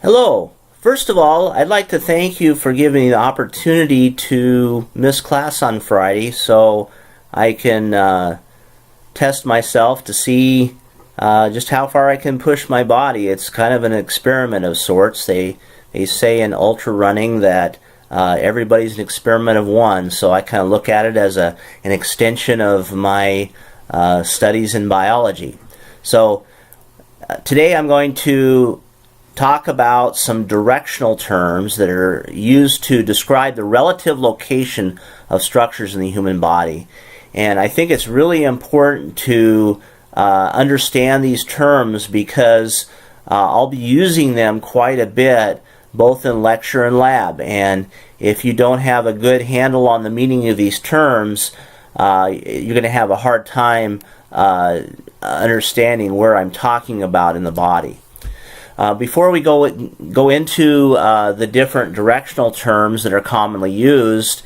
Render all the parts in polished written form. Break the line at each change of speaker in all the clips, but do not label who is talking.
Hello. First of all, I'd like to thank you for giving me the opportunity to miss class on Friday so I can test myself to see just how far I can push my body. It's kind of an experiment of sorts. They say in ultra running that everybody's an experiment of one, so I kind of look at it as an extension of my studies in biology. So today I'm going to talk about some directional terms that are used to describe the relative location of structures in the human body. And I think it's really important to understand these terms because I'll be using them quite a bit both in lecture and lab. And if you don't have a good handle on the meaning of these terms, you're going to have a hard time understanding where I'm talking about in the body. Before we go into the different directional terms that are commonly used,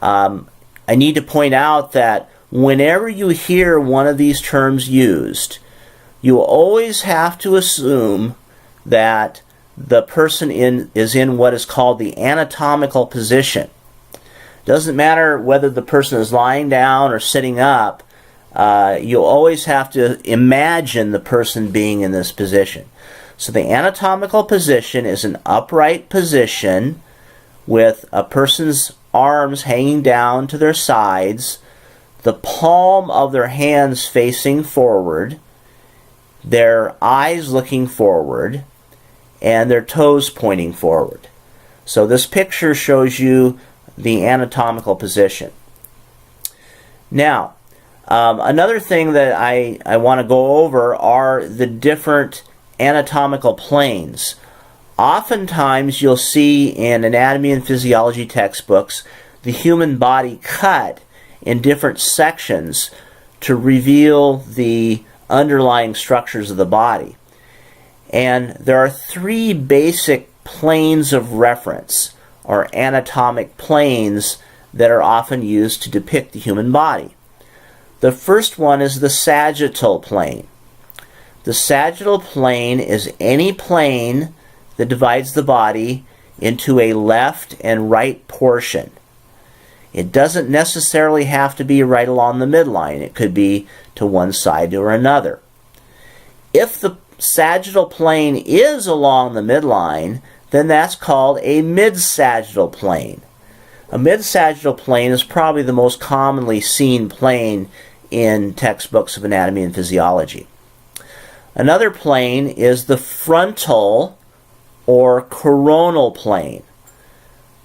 I need to point out that whenever you hear one of these terms used, you always have to assume that the person is in what is called the anatomical position. Doesn't matter whether the person is lying down or sitting up, you'll always have to imagine the person being in this position. So the anatomical position is an upright position with a person's arms hanging down to their sides, the palm of their hands facing forward, their eyes looking forward, and their toes pointing forward. So this picture shows you the anatomical position. Now, another thing that I want to go over are the different anatomical planes. Oftentimes you'll see in anatomy and physiology textbooks the human body cut in different sections to reveal the underlying structures of the body. And there are three basic planes of reference, or anatomic planes, that are often used to depict the human body. The first one is the sagittal plane. The sagittal plane is any plane that divides the body into a left and right portion. It doesn't necessarily have to be right along the midline. It could be to one side or another. If the sagittal plane is along the midline, then that's called a mid-sagittal plane. A mid-sagittal plane is probably the most commonly seen plane in textbooks of anatomy and physiology. Another plane is the frontal or coronal plane.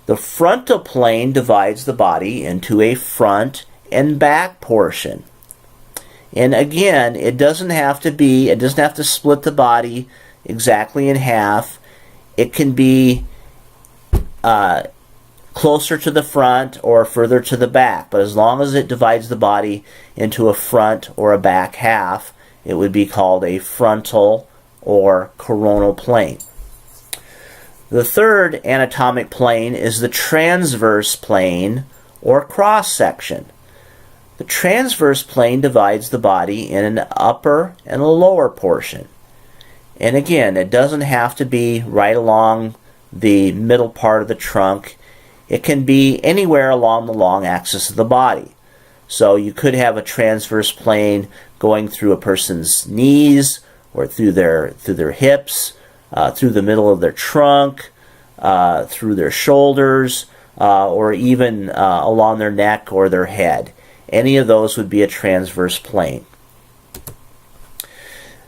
The frontal plane divides the body into a front and back portion. And again, it doesn't have to split the body exactly in half. It can be closer to the front or further to the back, but as long as it divides the body into a front or a back half, it would be called a frontal or coronal plane. The third anatomic plane is the transverse plane or cross section. The transverse plane divides the body in an upper and a lower portion. And again, it doesn't have to be right along the middle part of the trunk. It can be anywhere along the long axis of the body. So you could have a transverse plane going through a person's knees or through their hips, through the middle of their trunk, through their shoulders, or even along their neck or their head. Any of those would be a transverse plane.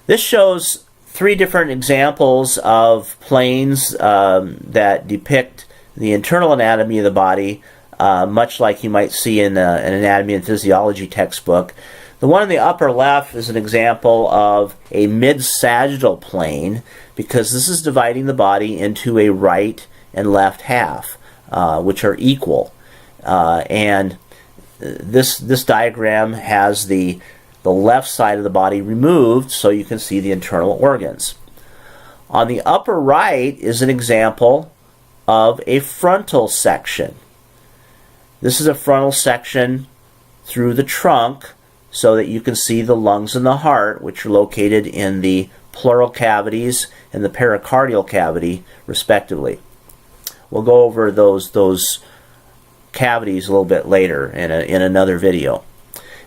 This shows three different examples of planes that depict the internal anatomy of the body, much like you might see in an anatomy and physiology textbook. The one in the upper left is an example of a mid-sagittal plane because this is dividing the body into a right and left half, which are equal. And this diagram has the left side of the body removed so you can see the internal organs. On the upper right is an example of a frontal section. This is a frontal section through the trunk so that you can see the lungs and the heart, which are located in the pleural cavities and the pericardial cavity, respectively. We'll go over those cavities a little bit later in another video.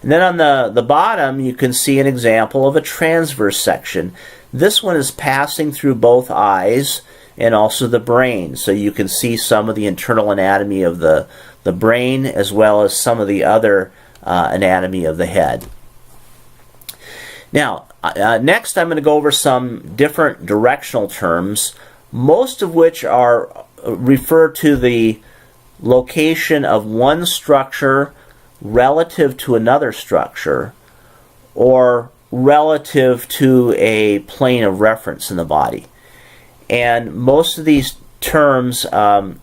And then on the bottom, you can see an example of a transverse section. This one is passing through both eyes and also the brain. So you can see some of the internal anatomy of the brain as well as some of the other anatomy of the head. Now, next I'm going to go over some different directional terms, most of which refer to the location of one structure relative to another structure or relative to a plane of reference in the body. And most of these terms are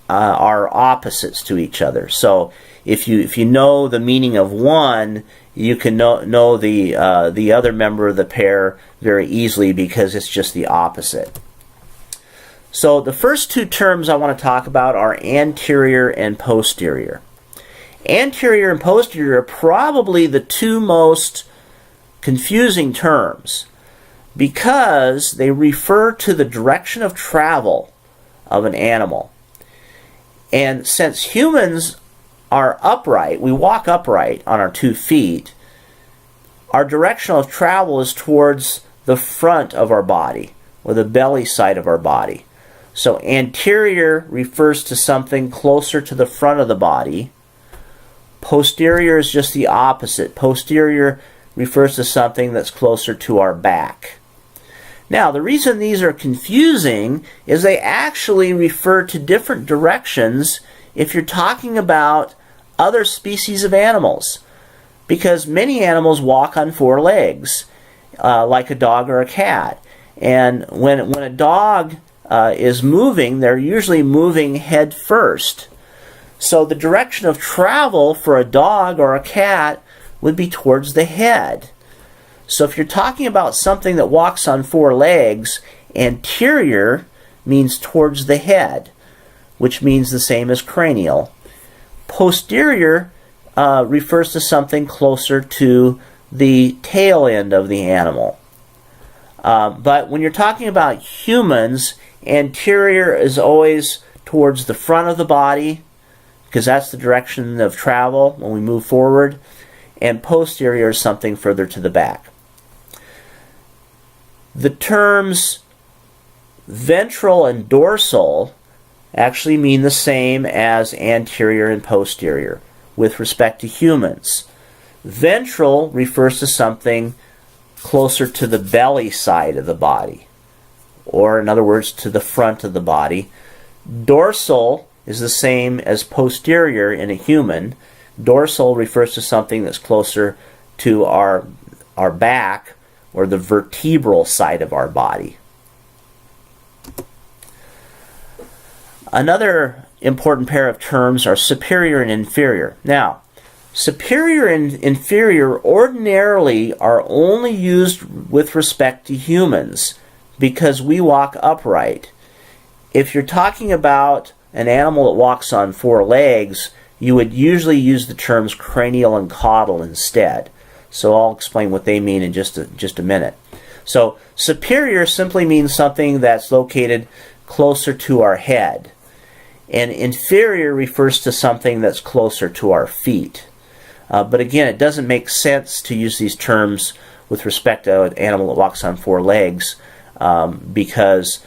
opposites to each other. So if you know the meaning of one, you can know the other member of the pair very easily because it's just the opposite. So the first two terms I want to talk about are anterior and posterior. Anterior and posterior are probably the two most confusing terms because they refer to the direction of travel of an animal. And since humans are upright, we walk upright on our 2 feet, our direction of travel is towards the front of our body or the belly side of our body. So anterior refers to something closer to the front of the body. Posterior is just the opposite. Posterior refers to something that's closer to our back. Now, the reason these are confusing is they actually refer to different directions if you're talking about other species of animals. Because many animals walk on 4 legs, like a dog or a cat. And when a dog is moving, they're usually moving head first. So the direction of travel for a dog or a cat would be towards the head. So if you're talking about something that walks on 4 legs, anterior means towards the head, which means the same as cranial. Posterior refers to something closer to the tail end of the animal. But when you're talking about humans, anterior is always towards the front of the body, because that's the direction of travel when we move forward, and posterior is something further to the back. The terms ventral and dorsal actually mean the same as anterior and posterior with respect to humans. Ventral refers to something closer to the belly side of the body, or in other words, to the front of the body. Dorsal is the same as posterior in a human. Dorsal refers to something that's closer to our back or the vertebral side of our body. Another important pair of terms are superior and inferior. Now, superior and inferior ordinarily are only used with respect to humans because we walk upright. If you're talking about an animal that walks on 4 legs, you would usually use the terms cranial and caudal instead. So I'll explain what they mean in just a minute. So superior simply means something that's located closer to our head. And inferior refers to something that's closer to our feet. But again, it doesn't make sense to use these terms with respect to an animal that walks on 4 legs because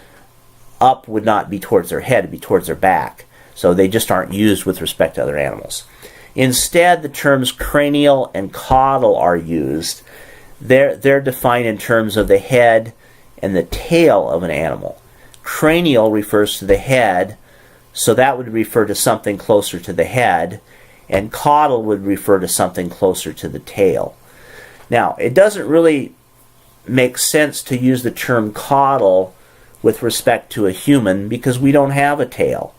up would not be towards their head, it would be towards their back. So they just aren't used with respect to other animals. Instead, the terms cranial and caudal are used. They're defined in terms of the head and the tail of an animal. Cranial refers to the head, so that would refer to something closer to the head, and caudal would refer to something closer to the tail. Now, it doesn't really make sense to use the term caudal with respect to a human because we don't have a tail.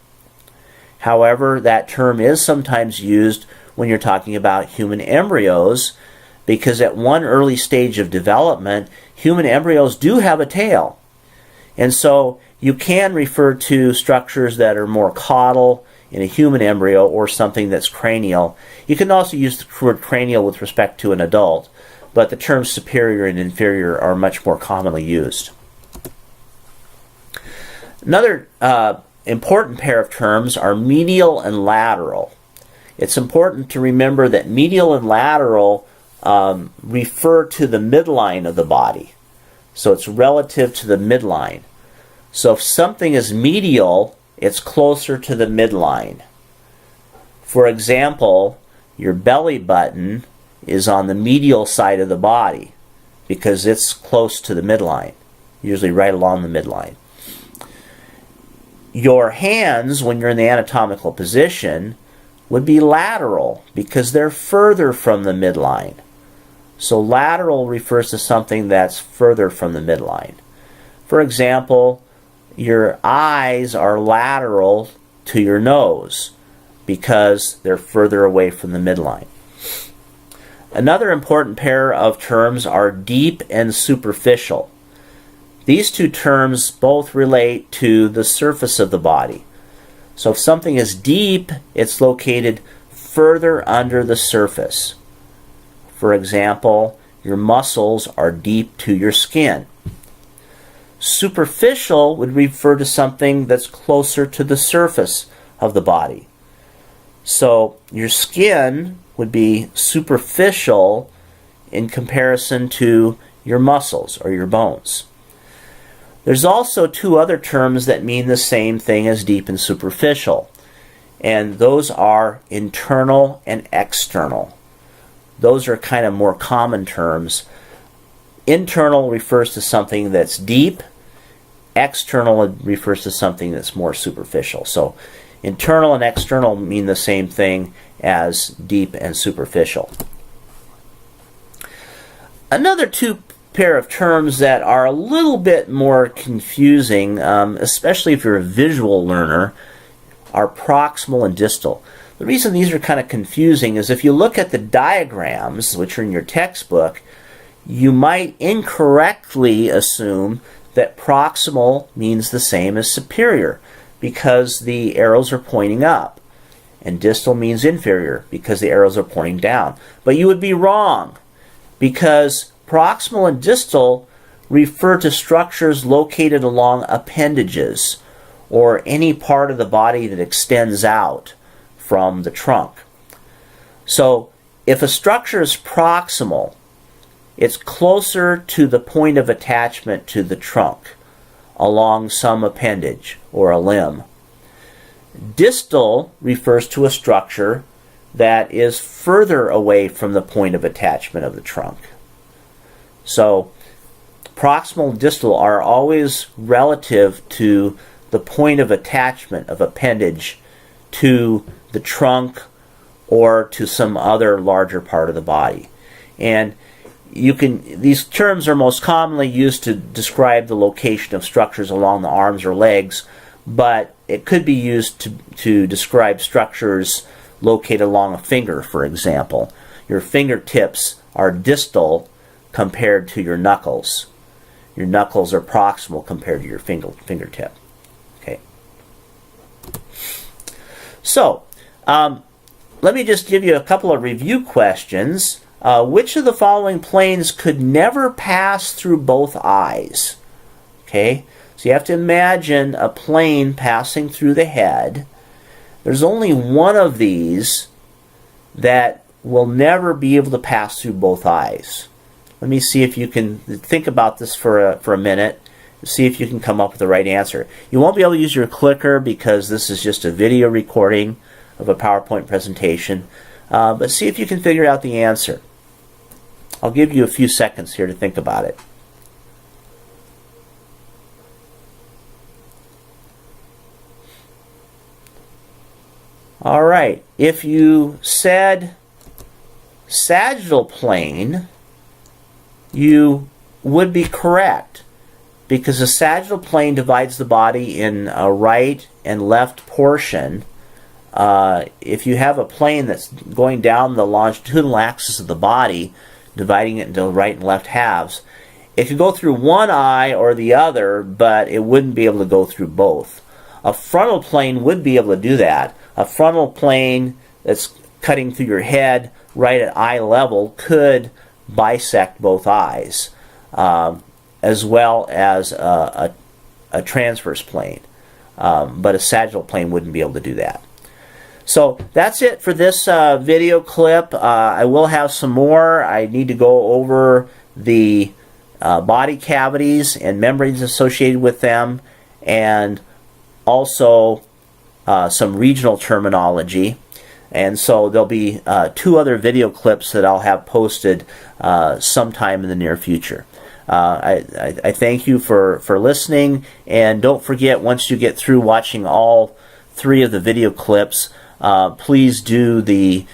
However, that term is sometimes used when you're talking about human embryos because at one early stage of development, human embryos do have a tail. And so you can refer to structures that are more caudal in a human embryo or something that's cranial. You can also use the word cranial with respect to an adult, but the terms superior and inferior are much more commonly used. Another important pair of terms are medial and lateral. It's important to remember that medial and lateral refer to the midline of the body. So it's relative to the midline. So if something is medial, it's closer to the midline. For example, your belly button is on the medial side of the body because it's close to the midline, usually right along the midline. Your hands, when you're in the anatomical position, would be lateral because they're further from the midline. So lateral refers to something that's further from the midline. For example, your eyes are lateral to your nose because they're further away from the midline. Another important pair of terms are deep and superficial. These two terms both relate to the surface of the body. So if something is deep, it's located further under the surface. For example, your muscles are deep to your skin. Superficial would refer to something that's closer to the surface of the body. So your skin would be superficial in comparison to your muscles or your bones. There's also two other terms that mean the same thing as deep and superficial, and those are internal and external. Those are kind of more common terms. Internal refers to something that's deep. External refers to something that's more superficial. So internal and external mean the same thing as deep and superficial. Another two pair of terms that are a little bit more confusing, especially if you're a visual learner, are proximal and distal. The reason these are kind of confusing is if you look at the diagrams, which are in your textbook, you might incorrectly assume that proximal means the same as superior because the arrows are pointing up, and distal means inferior because the arrows are pointing down. But you would be wrong, because proximal and distal refer to structures located along appendages or any part of the body that extends out from the trunk. So if a structure is proximal, it's closer to the point of attachment to the trunk along some appendage or a limb. Distal refers to a structure that is further away from the point of attachment of the trunk. So proximal and distal are always relative to the point of attachment of appendage to the trunk or to some other larger part of the body. And these terms are most commonly used to describe the location of structures along the arms or legs, but it could be used to describe structures located along a finger, for example. Your fingertips are distal compared to your knuckles. Your knuckles are proximal compared to your fingertip. Okay. So, let me just give you a couple of review questions. Which of the following planes could never pass through both eyes? Okay, so you have to imagine a plane passing through the head. There's only one of these that will never be able to pass through both eyes. Let me see if you can think about this for a minute. See if you can come up with the right answer. You won't be able to use your clicker because this is just a video recording of a PowerPoint presentation. But see if you can figure out the answer. I'll give you a few seconds here to think about it. All right, if you said sagittal plane, you would be correct, because the sagittal plane divides the body in a right and left portion. If you have a plane that's going down the longitudinal axis of the body, dividing it into right and left halves, it could go through one eye or the other, but it wouldn't be able to go through both. A frontal plane would be able to do that. A frontal plane that's cutting through your head right at eye level could bisect both eyes, as well as a transverse plane. But a sagittal plane wouldn't be able to do that. So that's it for this video clip. I will have some more. I need to go over the body cavities and membranes associated with them, and also some regional terminology. And so there'll be 2 other video clips that I'll have posted sometime in the near future. I thank you for listening, and don't forget, once you get through watching all 3 of the video clips, please do the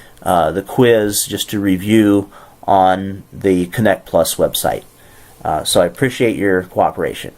quiz just to review on the Connect Plus website. So I appreciate your cooperation.